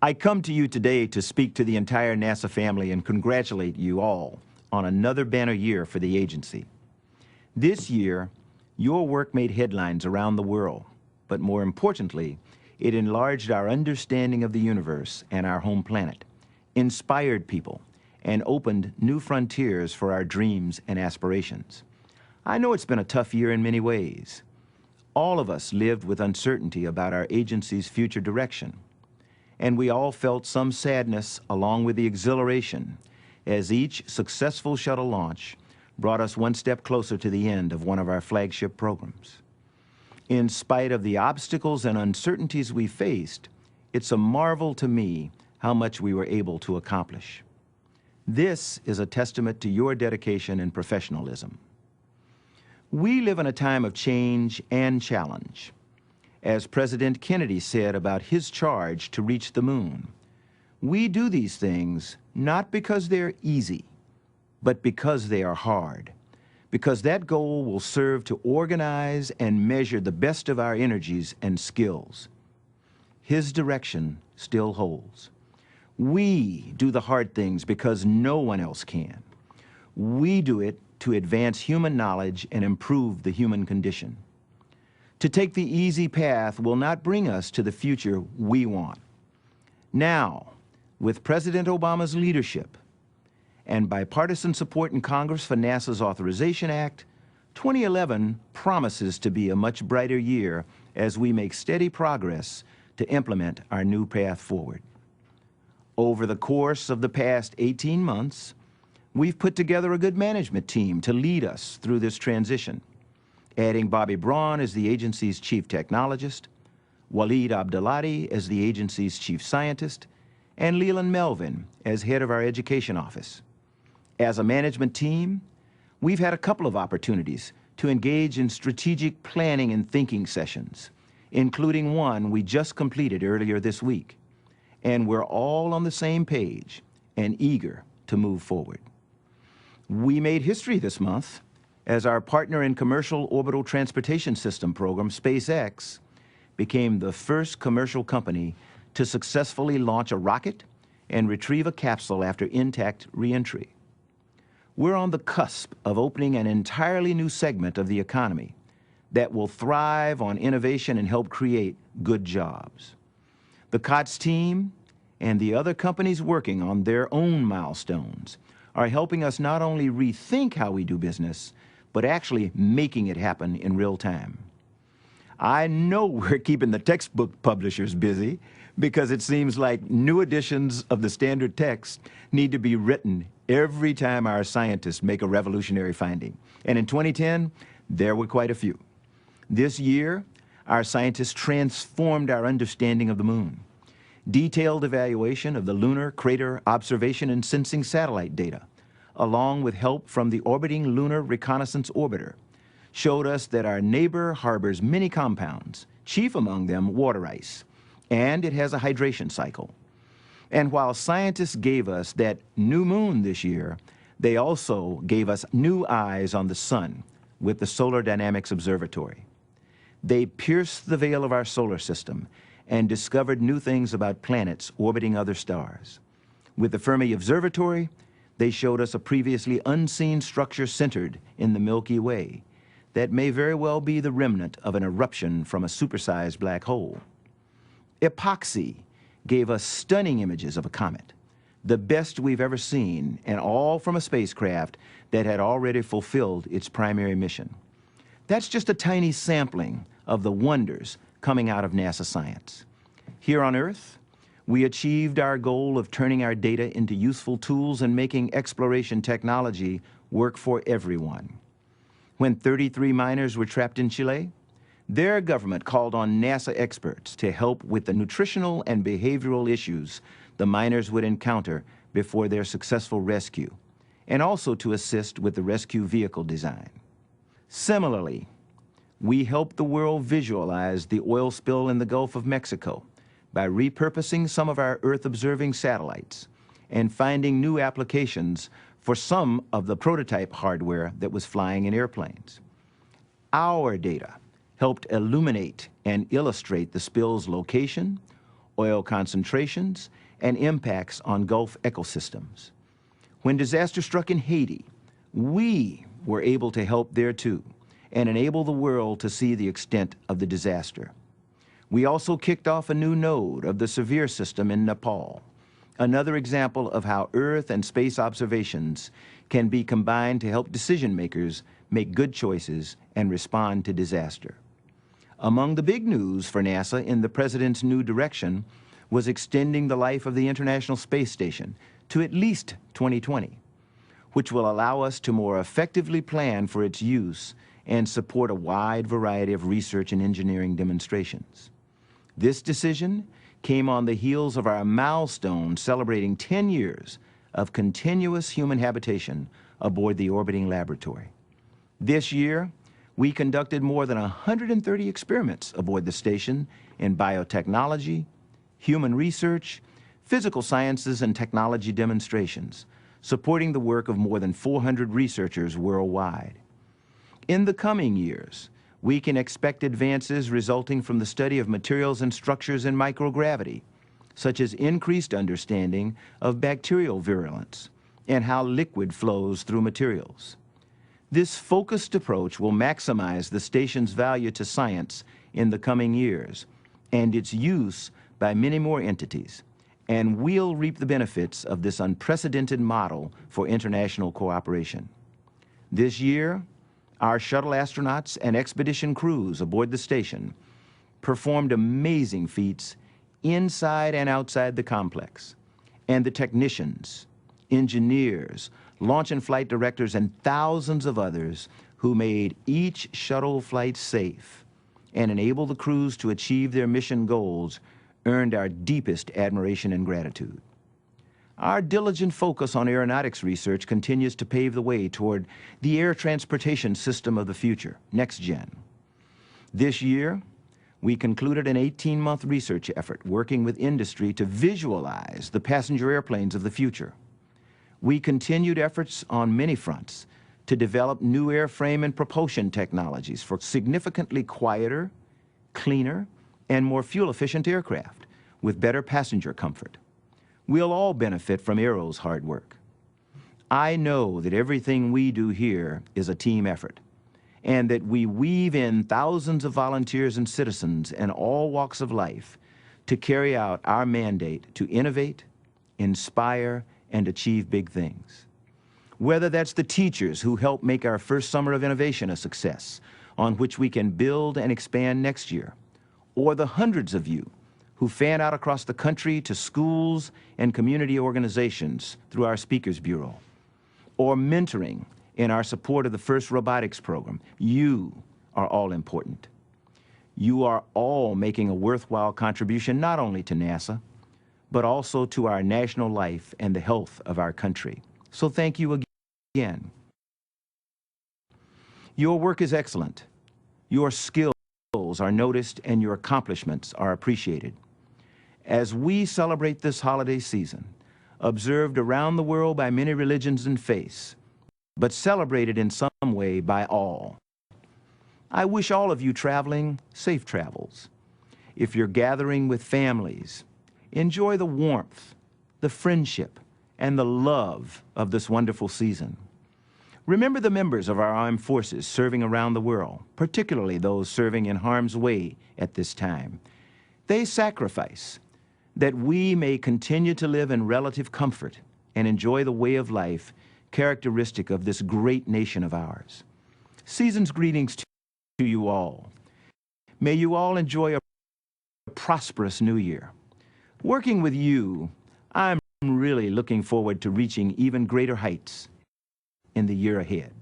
I come to you today to speak to the entire NASA family and congratulate you all on another banner year for the agency. This year, your work made headlines around the world, but more importantly, it enlarged our understanding of the universe and our home planet, inspired people, and opened new frontiers for our dreams and aspirations. I know it's been a tough year in many ways. All of us lived with uncertainty about our agency's future direction, and we all felt some sadness along with the exhilaration as each successful shuttle launch brought us one step closer to the end of one of our flagship programs. In spite of the obstacles and uncertainties we faced, it's a marvel to me how much we were able to accomplish. This is a testament to your dedication and professionalism. We live in a time of change and challenge. As President Kennedy said about his charge to reach the moon, we do these things not because they're easy, but because they are hard, because that goal will serve to organize and measure the best of our energies and skills. His direction still holds. We do the hard things because no one else can. We do it to advance human knowledge and improve the human condition. To take the easy path will not bring us to the future we want. Now, with President Obama's leadership and bipartisan support in Congress for NASA's Authorization Act, 2011 promises to be a much brighter year as we make steady progress to implement our new path forward. Over the course of the past 18 months, we've put together a good management team to lead us through this transition, adding Bobby Braun as the agency's chief technologist, Waleed Abdelati as the agency's chief scientist, and Leland Melvin as head of our education office. As a management team, we've had a couple of opportunities to engage in strategic planning and thinking sessions, including one we just completed earlier this week. And we're all on the same page and eager to move forward. We made history this month as our partner in Commercial Orbital Transportation System program, SpaceX, became the first commercial company to successfully launch a rocket and retrieve a capsule after intact reentry. We're on the cusp of opening an entirely new segment of the economy that will thrive on innovation and help create good jobs. The COTS team and the other companies working on their own milestones are helping us not only rethink how we do business, but actually making it happen in real time. I know we're keeping the textbook publishers busy because it seems like new editions of the standard text need to be written every time our scientists make a revolutionary finding. And in 2010, there were quite a few. This year, our scientists transformed our understanding of the moon. Detailed evaluation of the lunar crater observation and sensing satellite data, along with help from the orbiting Lunar Reconnaissance Orbiter, showed us that our neighbor harbors many compounds, chief among them water ice, and it has a hydration cycle. And while scientists gave us that new moon this year, they also gave us new eyes on the sun with the Solar Dynamics Observatory. They pierced the veil of our solar system and discovered new things about planets orbiting other stars. With the Fermi Observatory, they showed us a previously unseen structure centered in the Milky Way that may very well be the remnant of an eruption from a supersized black hole. Epoxy gave us stunning images of a comet, the best we've ever seen, and all from a spacecraft that had already fulfilled its primary mission. That's just a tiny sampling of the wonders coming out of NASA science. Here on Earth, we achieved our goal of turning our data into useful tools and making exploration technology work for everyone. When 33 miners were trapped in Chile, their government called on NASA experts to help with the nutritional and behavioral issues the miners would encounter before their successful rescue, and also to assist with the rescue vehicle design. Similarly, we helped the world visualize the oil spill in the Gulf of Mexico by repurposing some of our Earth-observing satellites and finding new applications for some of the prototype hardware that was flying in airplanes. Our data helped illuminate and illustrate the spill's location, oil concentrations, and impacts on Gulf ecosystems. When disaster struck in Haiti, we were able to help there too and enable the world to see the extent of the disaster. We also kicked off a new node of the Severe system in Nepal, another example of how Earth and space observations can be combined to help decision makers make good choices and respond to disaster. Among the big news for NASA in the President's new direction was extending the life of the International Space Station to at least 2020, which will allow us to more effectively plan for its use and support a wide variety of research and engineering demonstrations. This decision came on the heels of our milestone celebrating 10 years of continuous human habitation aboard the orbiting laboratory. This year, we conducted more than 130 experiments aboard the station in biotechnology, human research, physical sciences, and technology demonstrations, supporting the work of more than 400 researchers worldwide. In the coming years, we can expect advances resulting from the study of materials and structures in microgravity, such as increased understanding of bacterial virulence and how liquid flows through materials. This focused approach will maximize the station's value to science in the coming years and its use by many more entities, and we'll reap the benefits of this unprecedented model for international cooperation. This year, our shuttle astronauts and expedition crews aboard the station performed amazing feats inside and outside the complex, and the technicians, engineers, launch and flight directors, and thousands of others who made each shuttle flight safe and enabled the crews to achieve their mission goals earned our deepest admiration and gratitude. Our diligent focus on aeronautics research continues to pave the way toward the air transportation system of the future, next gen. This year, we concluded an 18-month research effort working with industry to visualize the passenger airplanes of the future. We continued efforts on many fronts to develop new airframe and propulsion technologies for significantly quieter, cleaner, and more fuel-efficient aircraft with better passenger comfort. We'll all benefit from Aero's hard work. I know that everything we do here is a team effort, and that we weave in thousands of volunteers and citizens in all walks of life to carry out our mandate to innovate, inspire, and achieve big things. Whether that's the teachers who help make our first summer of innovation a success, on which we can build and expand next year, or the hundreds of you who fan out across the country to schools and community organizations through our Speakers Bureau, or mentoring in our support of the FIRST Robotics program, you are all important. You are all making a worthwhile contribution not only to NASA, but also to our national life and the health of our country. So thank you again. Your work is excellent. Your skills are noticed and your accomplishments are appreciated. As we celebrate this holiday season, observed around the world by many religions and faiths, but celebrated in some way by all, I wish all of you traveling safe travels. If you're gathering with families, enjoy the warmth, the friendship, and the love of this wonderful season. Remember the members of our armed forces serving around the world, particularly those serving in harm's way at this time. They sacrifice that we may continue to live in relative comfort and enjoy the way of life characteristic of this great nation of ours. Season's greetings to you all. May you all enjoy a prosperous new year. Working with you, I'm really looking forward to reaching even greater heights in the year ahead.